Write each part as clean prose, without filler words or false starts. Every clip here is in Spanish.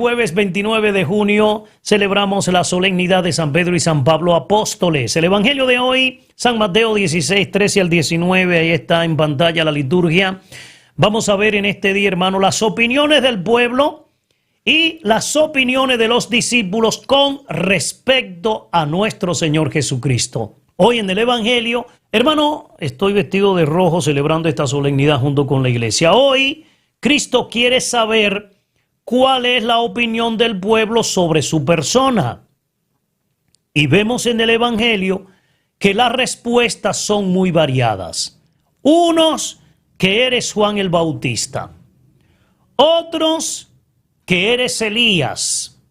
Jueves 29 de junio celebramos la solemnidad de San Pedro y San Pablo apóstoles. El evangelio de hoy, San Mateo 16, 13 al 19, ahí está en pantalla la liturgia. Vamos a ver en este día, hermano, las opiniones del pueblo y las opiniones de los discípulos con respecto a nuestro Señor Jesucristo. Hoy en el evangelio, hermano, estoy vestido de rojo celebrando esta solemnidad junto con la iglesia. Hoy Cristo quiere saber cuál es la opinión del pueblo sobre su persona. Y vemos en el evangelio que las respuestas son muy variadas. Unos que eres Juan el Bautista, otros que eres Elías,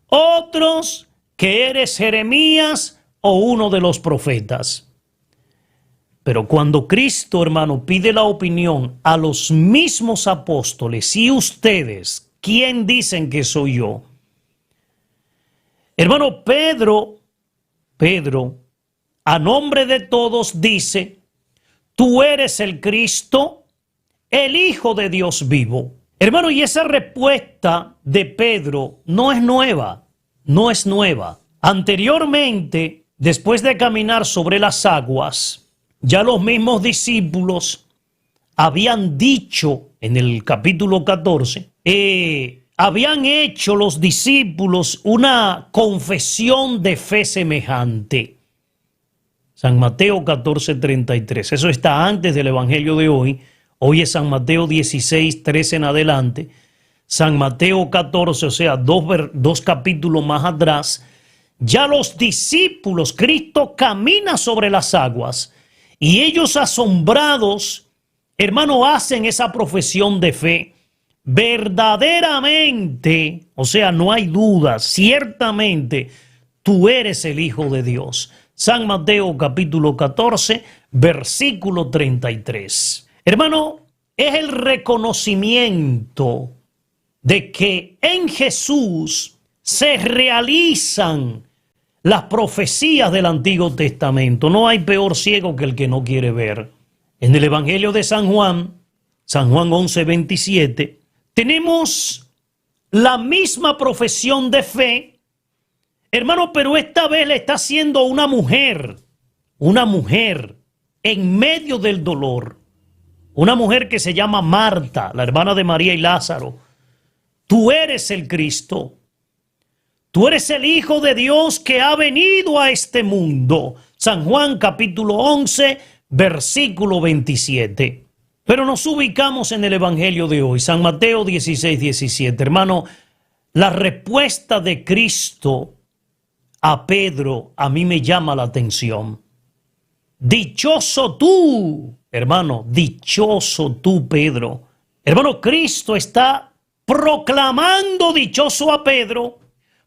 otros que eres Jeremías o uno de los profetas. Pero cuando Cristo, hermano, pide la opinión a los mismos apóstoles, y ustedes, ¿quién dicen que soy yo? Hermano, Pedro, a nombre de todos dice, tú eres el Cristo, el Hijo de Dios vivo. Hermano, y esa respuesta de Pedro no es nueva. Anteriormente, después de caminar sobre las aguas, ya los mismos discípulos habían dicho en el capítulo 14, habían hecho los discípulos una confesión de fe semejante. San Mateo 14, 33. Eso está antes del evangelio de hoy. Hoy es San Mateo 16, 13 en adelante. San Mateo 14, o sea, dos capítulos más atrás. Ya los discípulos, Cristo camina sobre las aguas. Y ellos asombrados, hermano, hacen esa profesión de fe. Verdaderamente, o sea, no hay duda, ciertamente, tú eres el Hijo de Dios. San Mateo capítulo 14, versículo 33. Hermano, es el reconocimiento de que en Jesús se realizan las profecías del Antiguo Testamento. No hay peor ciego que el que no quiere ver. En el Evangelio de San Juan 11, 27, tenemos la misma profesión de fe, hermano, pero esta vez le está haciendo una mujer en medio del dolor. Una mujer que se llama Marta, la hermana de María y Lázaro. Tú eres el Cristo. Tú eres el Hijo de Dios que ha venido a este mundo. San Juan capítulo 11, versículo 27. Pero nos ubicamos en el evangelio de hoy, San Mateo 16, 17. Hermano, la respuesta de Cristo a Pedro a mí me llama la atención. Dichoso tú, hermano, dichoso tú, Pedro. Hermano, Cristo está proclamando dichoso a Pedro,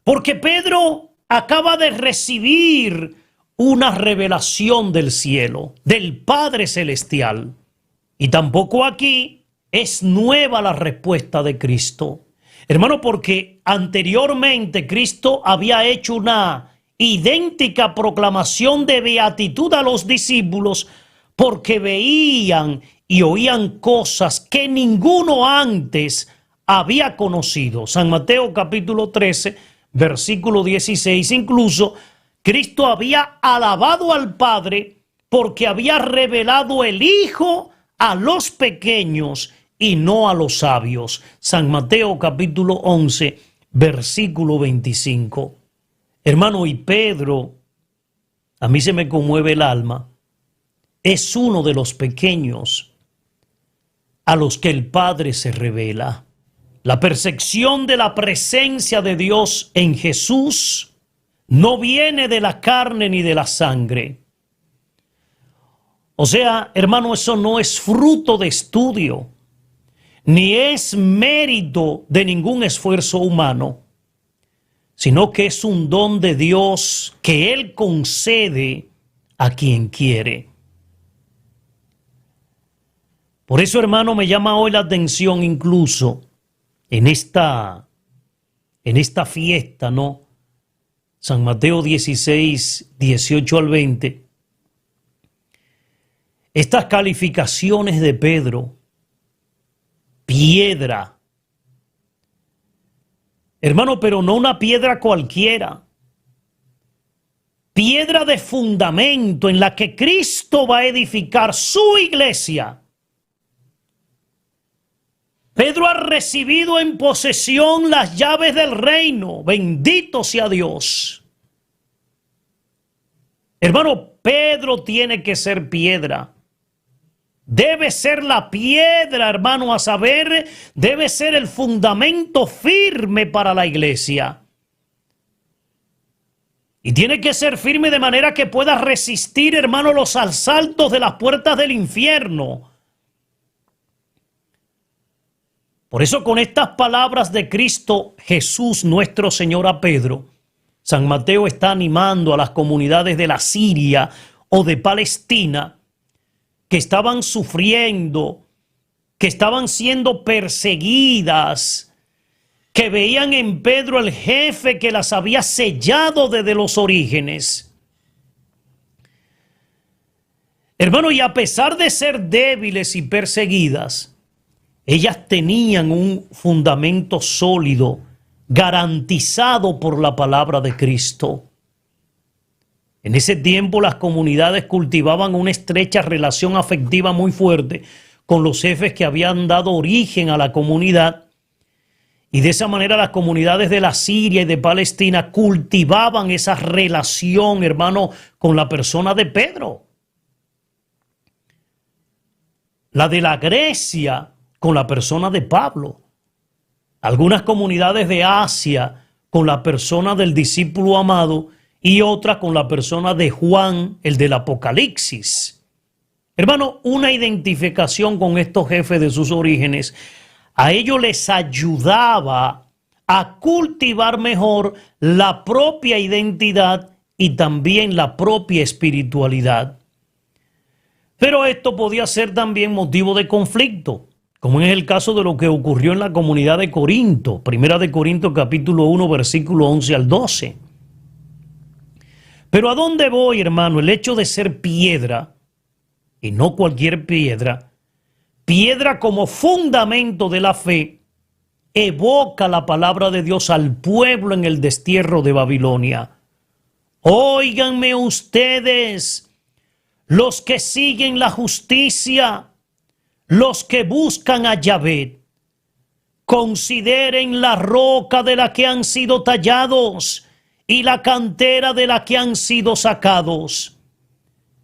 porque Pedro acaba de recibir una revelación del cielo, del Padre Celestial. Y tampoco aquí es nueva la respuesta de Cristo. Hermano, porque anteriormente Cristo había hecho una idéntica proclamación de beatitud a los discípulos, porque veían y oían cosas que ninguno antes había conocido. San Mateo capítulo 13, versículo 16, incluso Cristo había alabado al Padre porque había revelado el Hijo a los pequeños y no a los sabios. San Mateo capítulo 11, versículo 25. Hermano, y Pedro, a mí se me conmueve el alma, es uno de los pequeños a los que el Padre se revela. La percepción de la presencia de Dios en Jesús no viene de la carne ni de la sangre. O sea, hermano, eso no es fruto de estudio, ni es mérito de ningún esfuerzo humano, sino que es un don de Dios que Él concede a quien quiere. Por eso, hermano, me llama hoy la atención incluso en esta fiesta, ¿no? San Mateo 16, 18 al 20. Estas calificaciones de Pedro, piedra, Hermano, pero no una piedra cualquiera. Piedra de fundamento en la que Cristo va a edificar su iglesia. Pedro ha recibido en posesión las llaves del reino. Bendito sea Dios. Hermano, Pedro tiene que ser piedra. Debe ser la piedra, hermano, a saber, debe ser el fundamento firme para la iglesia. Y tiene que ser firme de manera que pueda resistir, hermano, los asaltos de las puertas del infierno. Por eso, con estas palabras de Cristo Jesús nuestro Señor a Pedro, San Mateo está animando a las comunidades de la Siria o de Palestina que estaban sufriendo, que estaban siendo perseguidas, que veían en Pedro el jefe que las había sellado desde los orígenes. Hermano, y a pesar de ser débiles y perseguidas, ellas tenían un fundamento sólido, garantizado por la palabra de Cristo. En ese tiempo las comunidades cultivaban una estrecha relación afectiva muy fuerte con los jefes que habían dado origen a la comunidad. Y de esa manera las comunidades de la Siria y de Palestina cultivaban esa relación, hermano, con la persona de Pedro. La de la Grecia con la persona de Pablo. Algunas comunidades de Asia con la persona del discípulo amado y otras con la persona de Juan, el del Apocalipsis. Hermano, una identificación con estos jefes de sus orígenes, a ellos les ayudaba a cultivar mejor la propia identidad y también la propia espiritualidad. Pero esto podía ser también motivo de conflicto, como es el caso de lo que ocurrió en la comunidad de Corinto, Primera de Corintios capítulo 1, versículo 11 al 12. Pero ¿a dónde voy, hermano? El hecho de ser piedra, y no cualquier piedra, piedra como fundamento de la fe, evoca la palabra de Dios al pueblo en el destierro de Babilonia. Óiganme ustedes, los que siguen la justicia, los que buscan a Yahvé, consideren la roca de la que han sido tallados y la cantera de la que han sido sacados.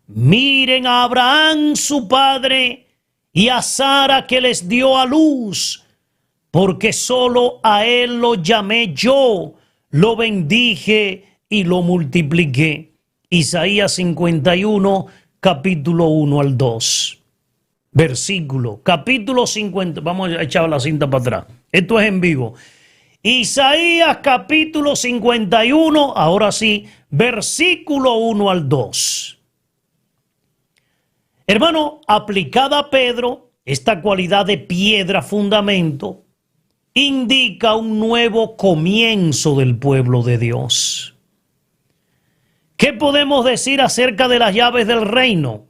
Miren a Abraham su padre y a Sara que les dio a luz, porque solo a él lo llamé yo, lo bendije y lo multipliqué. Isaías 51, capítulo 1 al 2. Versículo, capítulo 50, vamos a echar la cinta para atrás. Esto es en vivo. Isaías capítulo 51, ahora sí, versículo 1 al 2. Hermano, aplicada a Pedro, esta cualidad de piedra fundamento indica un nuevo comienzo del pueblo de Dios. ¿Qué podemos decir acerca de las llaves del reino?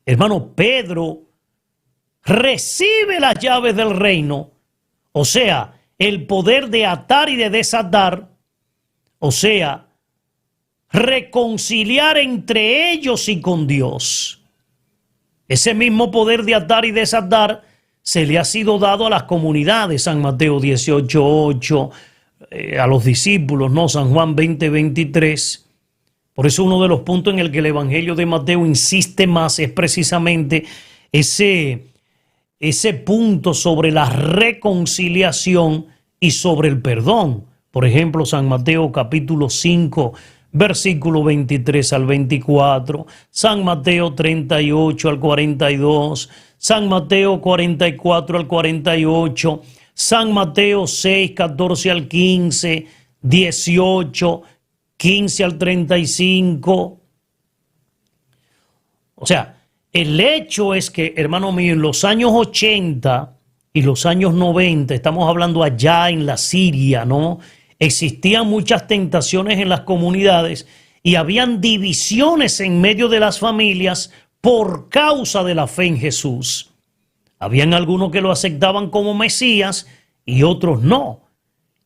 Hermano, Pedro recibe las llaves del reino, o sea, el poder de atar y de desatar, o sea, reconciliar entre ellos y con Dios. Ese mismo poder de atar y desatar se le ha sido dado a las comunidades, San Mateo 18:8, a los discípulos, ¿no? San Juan 20:23. Por eso uno de los puntos en el que el Evangelio de Mateo insiste más es precisamente ese punto sobre la reconciliación y sobre el perdón. Por ejemplo, San Mateo capítulo 5, versículo 23 al 24, San Mateo 38 al 42, San Mateo 44 al 48, San Mateo 6, 14 al 15, 18, 15 al 35. O sea, el hecho es que, hermano mío, en los años 80 y los años 90, estamos hablando allá en la Siria, ¿no? Existían muchas tentaciones en las comunidades y habían divisiones en medio de las familias por causa de la fe en Jesús. Habían algunos que lo aceptaban como Mesías y otros no.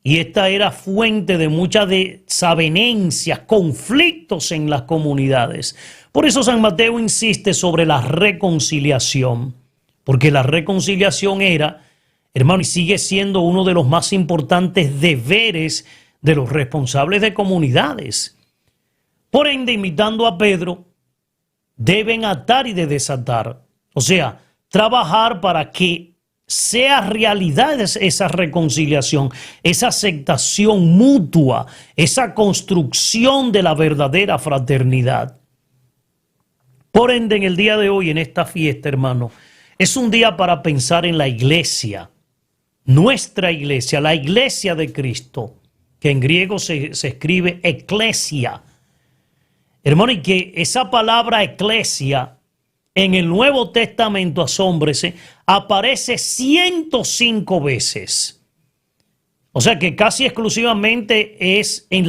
Y esta era fuente de muchas desavenencias, conflictos en las comunidades. Por eso San Mateo insiste sobre la reconciliación, porque la reconciliación era, hermano, y sigue siendo uno de los más importantes deberes de los responsables de comunidades. Por ende, imitando a Pedro, deben atar y desatar. O sea, trabajar para que sea realidad esa reconciliación, esa aceptación mutua, esa construcción de la verdadera fraternidad. Por ende, en el día de hoy, en esta fiesta, hermano, es un día para pensar en la iglesia, nuestra iglesia, la iglesia de Cristo, que en griego se escribe eclesia. Hermano, y que esa palabra eclesia en el Nuevo Testamento, asómbrese, aparece 105 veces. O sea que casi exclusivamente es en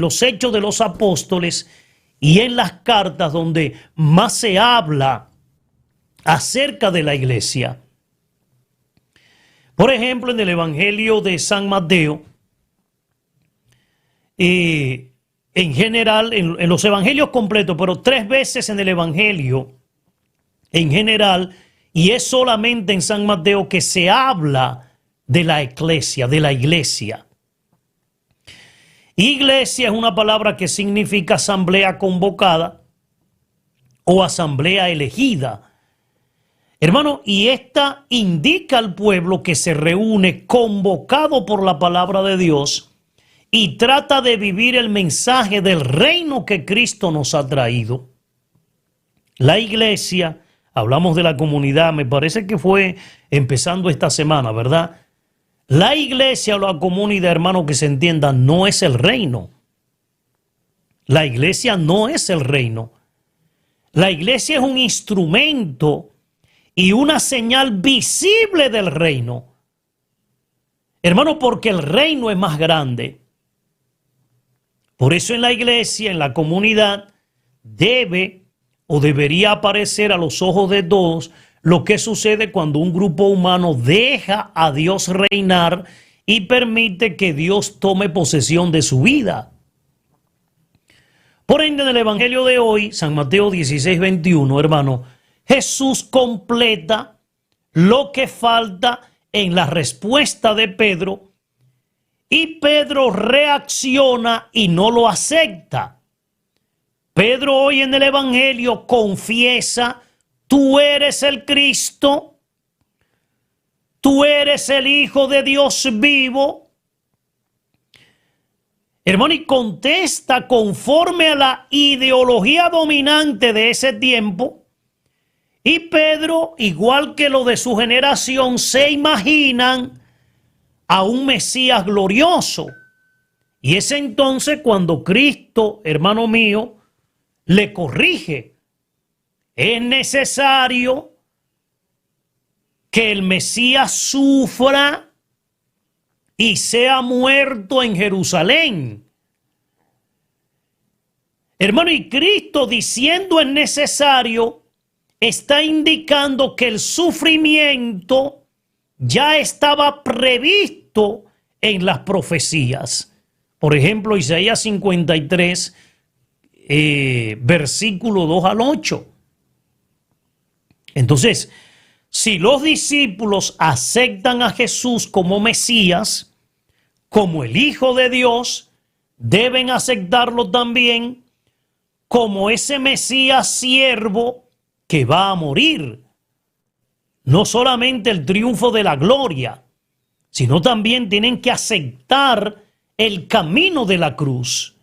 los Hechos de los Apóstoles y en las cartas donde más se habla acerca de la iglesia. Por ejemplo, en el Evangelio de San Mateo, en general, en los evangelios completos, pero 3 veces en el evangelio en general, y es solamente en San Mateo que se habla de la eclesia, de la iglesia. Iglesia es una palabra que significa asamblea convocada o asamblea elegida. Hermano, y esta indica al pueblo que se reúne convocado por la palabra de Dios y trata de vivir el mensaje del reino que Cristo nos ha traído. La iglesia, hablamos de la comunidad, me parece que fue empezando esta semana, ¿verdad? La iglesia o la comunidad, hermano, que se entienda, no es el reino. La iglesia no es el reino. La iglesia es un instrumento y una señal visible del reino. Hermano, porque el reino es más grande. Por eso en la iglesia, en la comunidad, debe o debería aparecer a los ojos de todos lo que sucede cuando un grupo humano deja a Dios reinar y permite que Dios tome posesión de su vida. Por ende, en el Evangelio de hoy, San Mateo 16:21, hermano, Jesús completa lo que falta en la respuesta de Pedro. Y Pedro reacciona y no lo acepta. Pedro hoy en el Evangelio confiesa: tú eres el Cristo, tú eres el Hijo de Dios vivo. Hermano, y contesta conforme a la ideología dominante de ese tiempo. Y Pedro, igual que los de su generación, se imaginan a un Mesías glorioso. Y es entonces cuando Cristo, hermano mío, le corrige. Es necesario que el Mesías sufra y sea muerto en Jerusalén. Hermano, y Cristo, diciendo es necesario, está indicando que el sufrimiento ya estaba previsto en las profecías. Por ejemplo, Isaías 53, versículo 2 al 8. Entonces, si los discípulos aceptan a Jesús como Mesías, como el Hijo de Dios, deben aceptarlo también como ese Mesías siervo que va a morir. No solamente el triunfo de la gloria, sino también tienen que aceptar el camino de la cruz.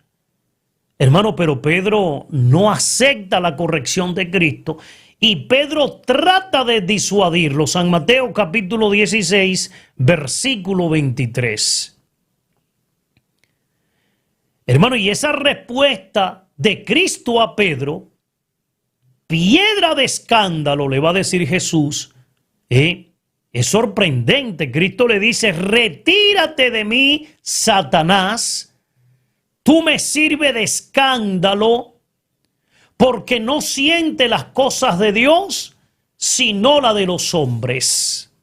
Hermano, pero Pedro no acepta la corrección de Cristo y Pedro trata de disuadirlo. San Mateo capítulo 16, versículo 23. Hermano, y esa respuesta de Cristo a Pedro, piedra de escándalo, le va a decir Jesús. Es sorprendente. Cristo le dice: retírate de mí, Satanás, tú me sirves de escándalo, porque no siente las cosas de Dios, sino la de los hombres.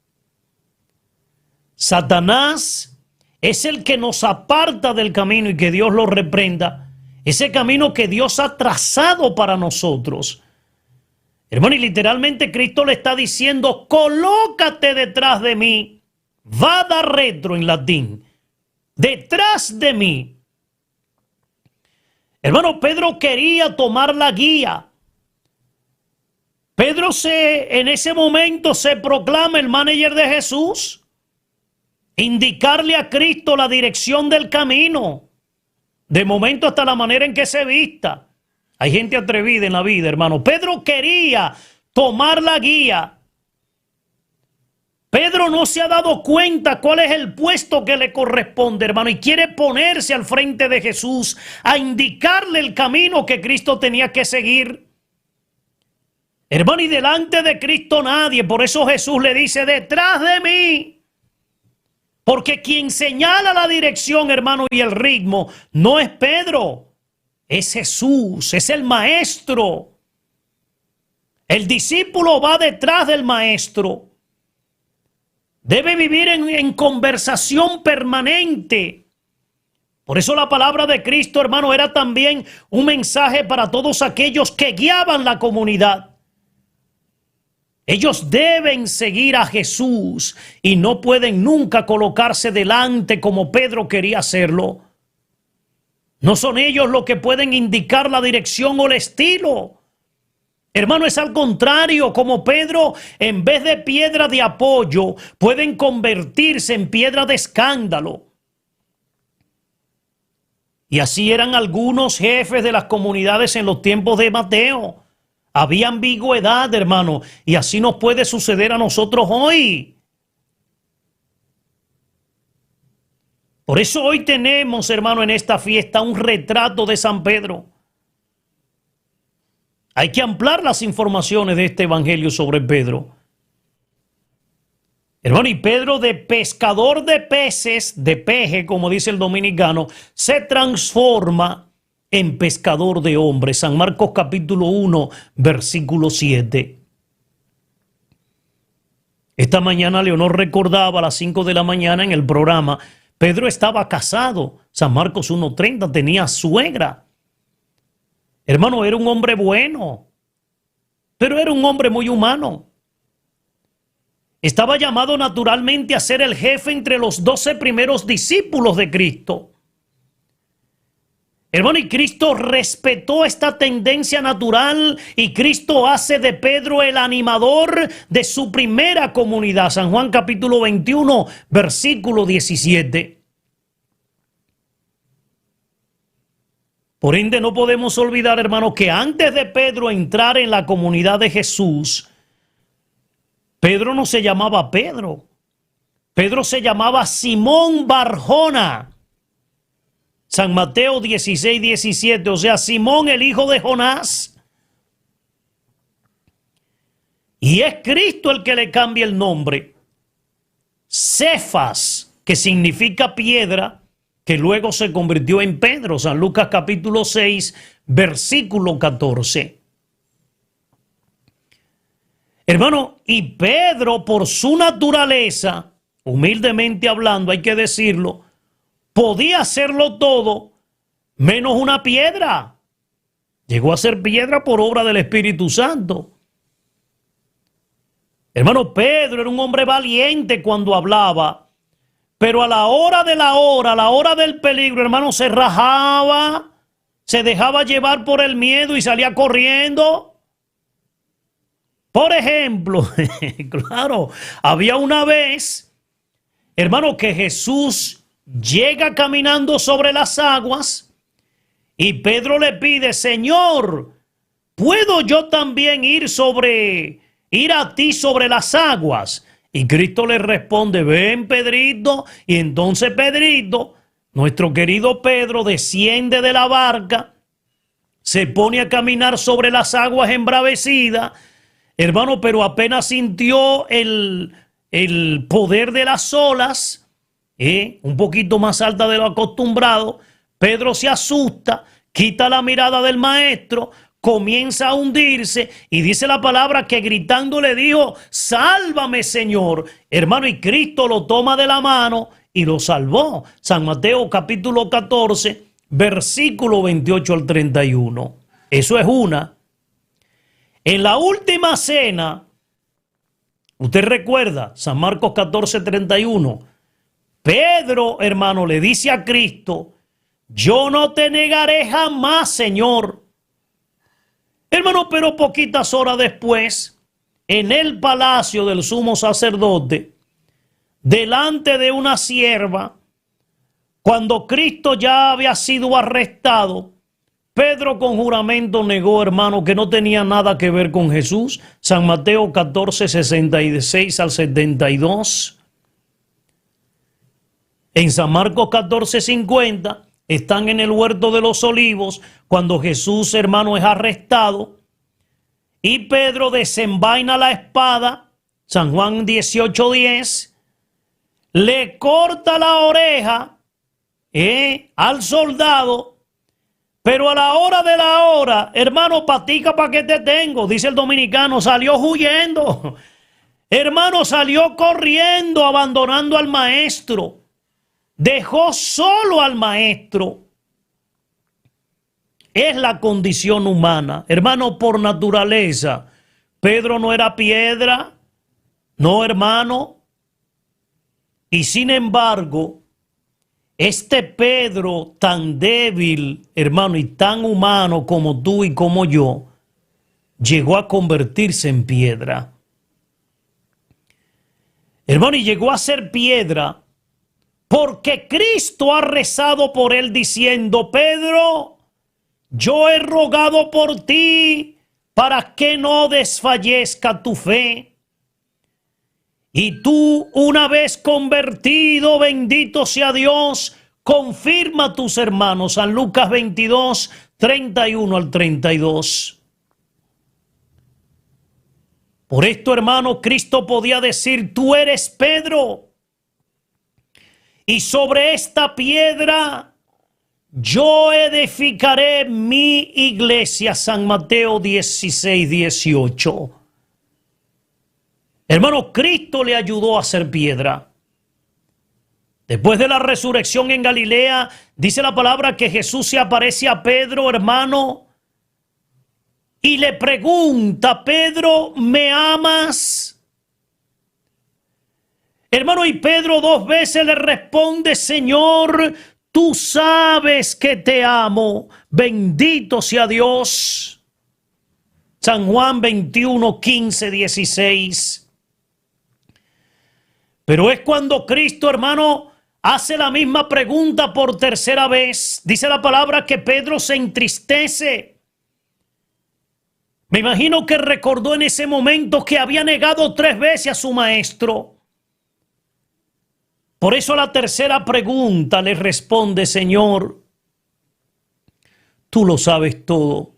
Satanás es el que nos aparta del camino y que Dios lo reprenda. Ese camino que Dios ha trazado para nosotros. Hermano, y literalmente Cristo le está diciendo, colócate detrás de mí. Vada retro en latín. Detrás de mí. Hermano, Pedro quería tomar la guía. Pedro en ese momento se proclama el manager de Jesús. Indicarle a Cristo la dirección del camino. De momento hasta la manera en que se vista. Hay gente atrevida en la vida, hermano. Pedro quería tomar la guía. Pedro no se ha dado cuenta cuál es el puesto que le corresponde, hermano, y quiere ponerse al frente de Jesús a indicarle el camino que Cristo tenía que seguir. Hermano, y delante de Cristo nadie. Por eso Jesús le dice, detrás de mí. Porque quien señala la dirección, hermano, y el ritmo, no es Pedro, es Jesús, es el maestro. El discípulo va detrás del maestro. Debe vivir en conversación permanente. Por eso la palabra de Cristo, hermano, era también un mensaje para todos aquellos que guiaban la comunidad. Ellos deben seguir a Jesús y no pueden nunca colocarse delante como Pedro quería hacerlo. No son ellos los que pueden indicar la dirección o el estilo. Hermano, es al contrario, como Pedro, en vez de piedra de apoyo, pueden convertirse en piedra de escándalo. Y así eran algunos jefes de las comunidades en los tiempos de Mateo. Había ambigüedad, hermano, y así nos puede suceder a nosotros hoy. Por eso hoy tenemos, hermano, en esta fiesta un retrato de San Pedro. Hay que ampliar las informaciones de este evangelio sobre Pedro. Hermano, y Pedro, de pescador de peces, de peje, como dice el dominicano, se transforma en pescador de hombres. San Marcos capítulo 1, versículo 7. Esta mañana Leonor recordaba a las 5 de la mañana en el programa, Pedro estaba casado. San Marcos 1:30, tenía suegra. Hermano, era un hombre bueno, pero era un hombre muy humano. Estaba llamado naturalmente a ser el jefe entre los 12 primeros discípulos de Cristo. Hermano, y Cristo respetó esta tendencia natural y Cristo hace de Pedro el animador de su primera comunidad. San Juan capítulo 21, versículo 17. Por ende, no podemos olvidar, hermano, que antes de Pedro entrar en la comunidad de Jesús, Pedro no se llamaba Pedro. Pedro se llamaba Simón Barjona. San Mateo 16, 17, o sea, Simón el hijo de Jonás. Y es Cristo el que le cambia el nombre. Cefas, que significa piedra, que luego se convirtió en Pedro. San Lucas capítulo 6, versículo 14. Hermano, y Pedro, por su naturaleza, humildemente hablando, hay que decirlo, podía hacerlo todo menos una piedra. Llegó a ser piedra por obra del Espíritu Santo. Hermano, Pedro era un hombre valiente cuando hablaba, pero a la hora de la hora, a la hora del peligro, hermano, se rajaba, se dejaba llevar por el miedo y salía corriendo. Por ejemplo, claro, había una vez, hermano, que Jesús llega caminando sobre las aguas y Pedro le pide, Señor, ¿puedo yo también ir a ti sobre las aguas? Y Cristo le responde, ven Pedrito. Y entonces Pedrito, nuestro querido Pedro, desciende de la barca, se pone a caminar sobre las aguas embravecidas, hermano, pero apenas sintió el poder de las olas, un poquito más alta de lo acostumbrado, Pedro se asusta, quita la mirada del maestro, comienza a hundirse y dice la palabra que gritando le dijo, sálvame Señor. Hermano, y Cristo lo toma de la mano y lo salvó. San Mateo capítulo 14, versículo 28 al 31. Eso es una. En la última cena, usted recuerda, San Marcos 14, 31, Pedro, hermano, le dice a Cristo, yo no te negaré jamás, Señor. Hermano, pero poquitas horas después, en el palacio del sumo sacerdote, delante de una sierva, cuando Cristo ya había sido arrestado, Pedro con juramento negó, hermano, que no tenía nada que ver con Jesús. San Mateo 14, 66 al 72. En San Marcos 14, 50, están en el huerto de los olivos, cuando Jesús, hermano, es arrestado, y Pedro desenvaina la espada, San Juan 18, 10, le corta la oreja al soldado, pero a la hora de la hora, hermano, patica pa' que te tengo, dice el dominicano, salió huyendo. Hermano, salió corriendo, abandonando al maestro. Dejó solo al maestro. Es la condición humana. Hermano, por naturaleza, Pedro no era piedra. No, hermano. Y sin embargo, este Pedro tan débil, hermano, y tan humano como tú y como yo, llegó a convertirse en piedra. Hermano, y llegó a ser piedra porque Cristo ha rezado por él diciendo, Pedro, yo he rogado por ti para que no desfallezca tu fe. Y tú, una vez convertido, bendito sea Dios, confirma a tus hermanos. San Lucas 22, 31 al 32. Por esto, hermano, Cristo podía decir, tú eres Pedro, y sobre esta piedra yo edificaré mi iglesia. San Mateo 16, 18. Hermano, Cristo le ayudó a ser piedra. Después de la resurrección en Galilea, dice la palabra que Jesús se aparece a Pedro, hermano, y le pregunta, Pedro, ¿me amas? Hermano, y Pedro 2 veces le responde, Señor, tú sabes que te amo. Bendito sea Dios. San Juan 21, 15, 16. Pero es cuando Cristo, hermano, hace la misma pregunta por tercera vez. Dice la palabra que Pedro se entristece. Me imagino que recordó en ese momento que había negado 3 veces a su maestro. Por eso a la tercera pregunta le responde, Señor, tú lo sabes todo.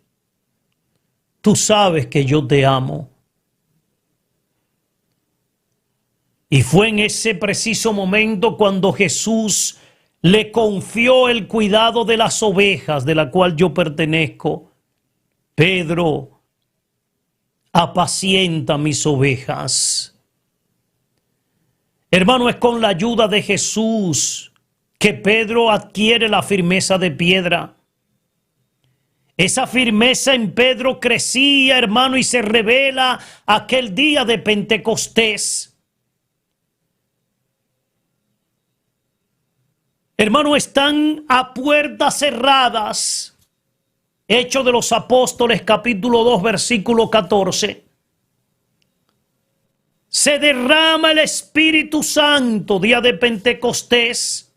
Tú sabes que yo te amo. Y fue en ese preciso momento cuando Jesús le confió el cuidado de las ovejas de la cual yo pertenezco. Pedro, apacienta mis ovejas. Hermano, es con la ayuda de Jesús que Pedro adquiere la firmeza de piedra. Esa firmeza en Pedro crecía, hermano, y se revela aquel día de Pentecostés. Hermano, están a puertas cerradas. Hechos de los Apóstoles, capítulo 2, versículo 14. Se derrama el Espíritu Santo, día de Pentecostés.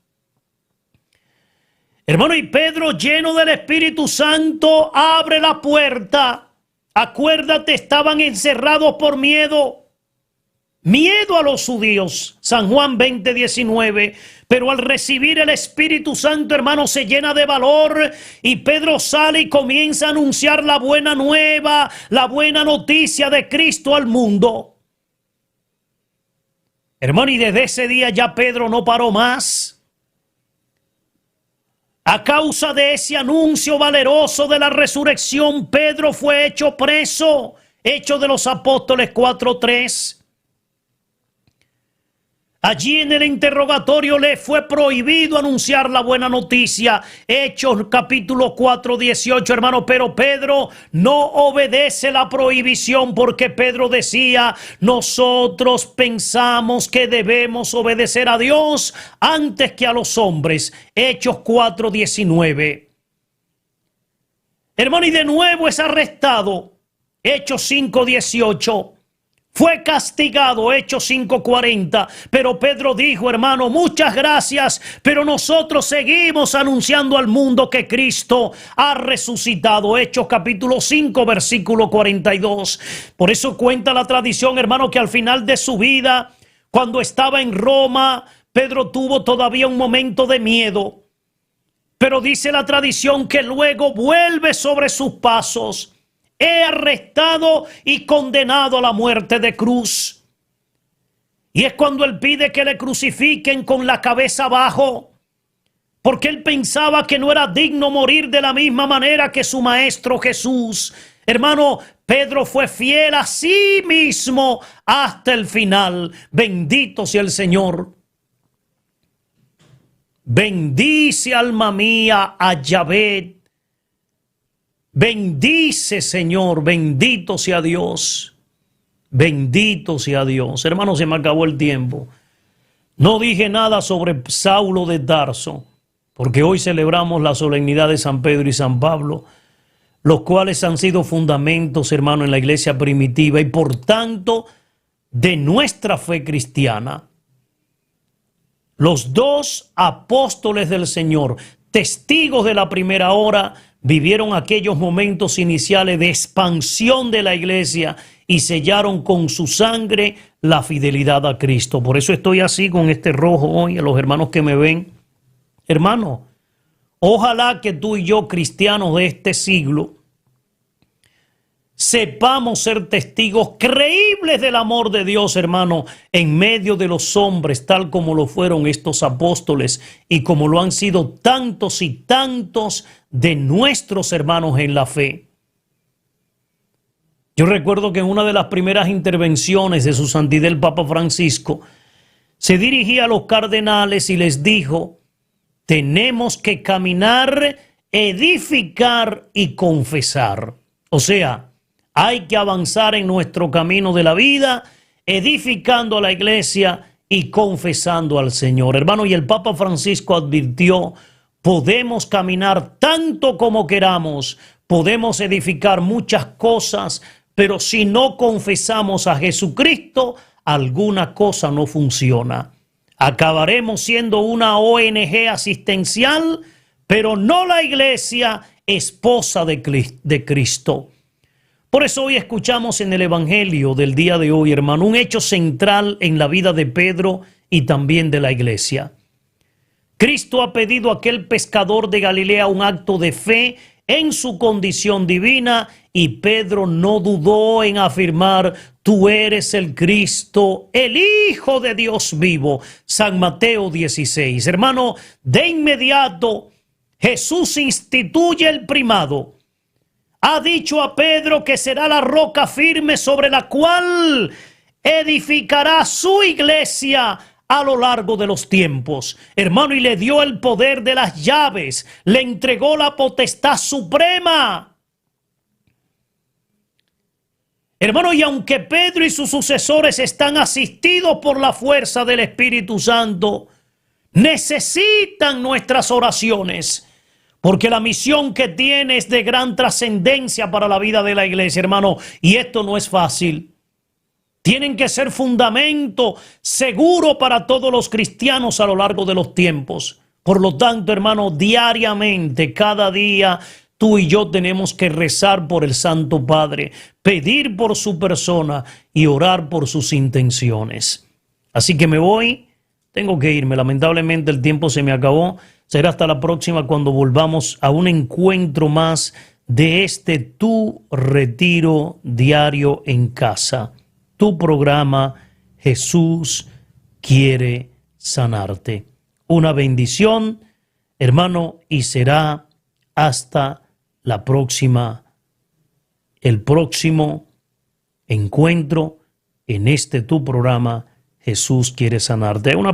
Hermano, y Pedro, lleno del Espíritu Santo, abre la puerta. Acuérdate, estaban encerrados por miedo. Miedo a los judíos. San Juan 20, 19. Pero al recibir el Espíritu Santo, hermano, se llena de valor. Y Pedro sale y comienza a anunciar la buena nueva, la buena noticia de Cristo al mundo. Hermano, y desde ese día ya Pedro no paró más. A causa de ese anuncio valeroso de la resurrección, Pedro fue hecho preso. Hechos de los Apóstoles 4:3. Allí en el interrogatorio le fue prohibido anunciar la buena noticia. Hechos capítulo 4, 18, hermano. Pero Pedro no obedece la prohibición, porque Pedro decía: nosotros pensamos que debemos obedecer a Dios antes que a los hombres. Hechos 4, 19. Hermano, y de nuevo es arrestado. Hechos 5, 18. Fue castigado, Hechos 5:40, pero Pedro dijo: hermano, muchas gracias, pero nosotros seguimos anunciando al mundo que Cristo ha resucitado. Hechos capítulo 5, versículo 42. Por eso cuenta la tradición, hermano, que al final de su vida, cuando estaba en Roma, Pedro tuvo todavía un momento de miedo. Pero dice la tradición que luego vuelve sobre sus pasos. He arrestado y condenado a la muerte de cruz. Y es cuando él pide que le crucifiquen con la cabeza abajo, porque él pensaba que no era digno morir de la misma manera que su maestro Jesús. Hermano, Pedro fue fiel a sí mismo hasta el final. Bendito sea el Señor. Bendice, alma mía, a Yahvé. Bendice, Señor, bendito sea Dios. Bendito sea Dios. Hermano, se me acabó el tiempo. No dije nada sobre Saulo de Tarso, porque hoy celebramos la solemnidad de San Pedro y San Pablo, los cuales han sido fundamentos, hermano, en la iglesia primitiva y por tanto de nuestra fe cristiana. Los dos apóstoles del Señor, testigos de la primera hora, vivieron aquellos momentos iniciales de expansión de la iglesia y sellaron con su sangre la fidelidad a Cristo. Por eso estoy así con este rojo hoy, a los hermanos que me ven. Hermano, ojalá que tú y yo, cristianos de este siglo, sepamos ser testigos creíbles del amor de Dios, hermano, en medio de los hombres, tal como lo fueron estos apóstoles y como lo han sido tantos y tantos de nuestros hermanos en la fe. Yo recuerdo que en una de las primeras intervenciones de su santidad el Papa Francisco se dirigía a los cardenales y les dijo: tenemos que caminar, edificar y confesar. O sea, hay que avanzar en nuestro camino de la vida, edificando a la iglesia y confesando al Señor. Hermano, y el Papa Francisco advirtió: podemos caminar tanto como queramos, podemos edificar muchas cosas, pero si no confesamos a Jesucristo, alguna cosa no funciona. Acabaremos siendo una ONG asistencial, pero no la iglesia esposa de Cristo. Por eso hoy escuchamos en el Evangelio del día de hoy, hermano, un hecho central en la vida de Pedro y también de la iglesia. Cristo ha pedido a aquel pescador de Galilea un acto de fe en su condición divina y Pedro no dudó en afirmar: tú eres el Cristo, el Hijo de Dios vivo. San Mateo 16. Hermano, de inmediato Jesús instituye el primado. Ha dicho a Pedro que será la roca firme sobre la cual edificará su iglesia a lo largo de los tiempos. Hermano, y le dio el poder de las llaves, le entregó la potestad suprema. Hermano, y aunque Pedro y sus sucesores están asistidos por la fuerza del Espíritu Santo, necesitan nuestras oraciones. Porque la misión que tiene es de gran trascendencia para la vida de la iglesia, hermano. Y esto no es fácil. Tienen que ser fundamento seguro para todos los cristianos a lo largo de los tiempos. Por lo tanto, hermano, diariamente, cada día, tú y yo tenemos que rezar por el Santo Padre, pedir por su persona y orar por sus intenciones. Así que me voy, tengo que irme. Lamentablemente el tiempo se me acabó. Será hasta la próxima cuando volvamos a un encuentro más de este tu retiro diario en casa. Tu programa Jesús quiere sanarte. Una bendición, hermano, y será hasta la próxima, el próximo encuentro en este tu programa Jesús quiere sanarte. Una